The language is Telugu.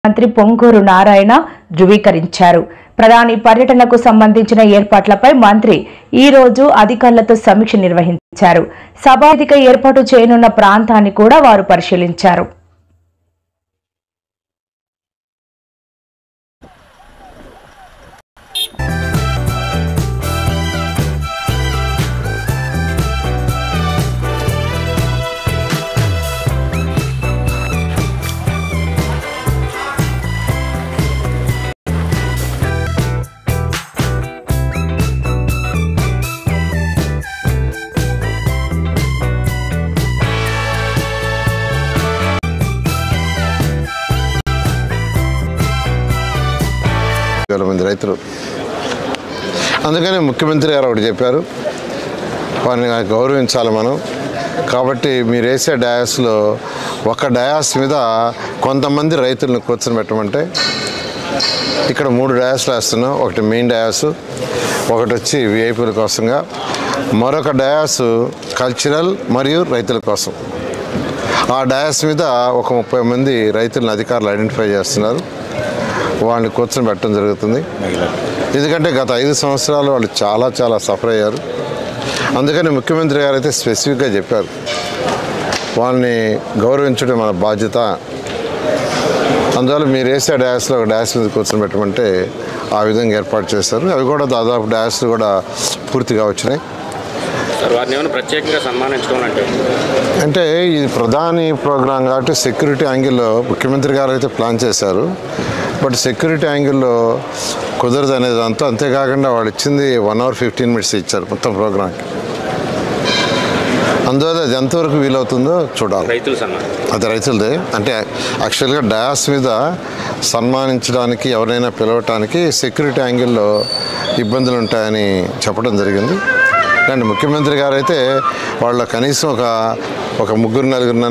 మంత్రి పొంగూరు నారాయణ ధృవీకరించారు. ప్రధాని పర్యటనకు సంబంధించిన ఏర్పాట్లపై మంత్రి ఈ రోజు అధికారులతో సమీక్ష నిర్వహించారు. సభ వేదిక ఏర్పాటు చేయనున్న ప్రాంతాన్ని కూడా వారు పరిశీలించారు. మంది రైతులు అందుకని ముఖ్యమంత్రి గారు ఒకటి చెప్పారు, వారిని గౌరవించాలి మనం. కాబట్టి మీరు వేసే డయాస్లో ఒక డయాస్ మీద కొంతమంది రైతులను కూర్చొని పెట్టమంటే ఇక్కడ 3 డయాస్లు వేస్తున్నాం. ఒకటి మెయిన్ డయాసు, ఒకటి వచ్చి విఐపీల కోసంగా, మరొక డయాసు కల్చరల్ మరియు రైతుల కోసం. ఆ డయాస్ మీద ఒక 30 మంది రైతులను అధికారులు ఐడెంటిఫై చేస్తున్నారు. వాళ్ళని కూర్చొని పెట్టడం జరుగుతుంది. ఎందుకంటే గత 5 సంవత్సరాలు వాళ్ళు చాలా సఫర్ అయ్యారు. అందుకని ముఖ్యమంత్రి గారు అయితే స్పెసిఫిక్గా చెప్పారు, వాళ్ళని గౌరవించడం మన బాధ్యత. అందువల్ల మీరు వేసే డయాస్లో ఒక డయాస్ మీద కూర్చొని పెట్టమంటే ఆ విధంగా ఏర్పాటు చేస్తారు. అవి కూడా దాదాపు డయాస్లు కూడా పూర్తిగా వచ్చినాయి. ప్రత్యేకంగా సన్మానించడం అంటే ఇది ప్రధాని ప్రోగ్రాం కాబట్టి సెక్యూరిటీ యాంగిల్లో ముఖ్యమంత్రి గారు అయితే ప్లాన్ చేశారు. బట్ సెక్యూరిటీ యాంగిల్లో కుదరదు అనేది అంతా. అంతేకాకుండా వాళ్ళు ఇచ్చింది 1 hour 15 minutes ఇచ్చారు మొత్తం ప్రోగ్రాంకి. అందువల్ల అది ఎంతవరకు వీలవుతుందో చూడాలి. అది రైతులదే. అంటే యాక్చువల్గా డయాస్ మీద సన్మానించడానికి ఎవరైనా పిలవటానికి సెక్యూరిటీ యాంగిల్లో ఇబ్బందులు ఉంటాయని చెప్పడం జరిగింది. అండ్ ముఖ్యమంత్రి గారు అయితే వాళ్ళ కనీసం ఒక 3-4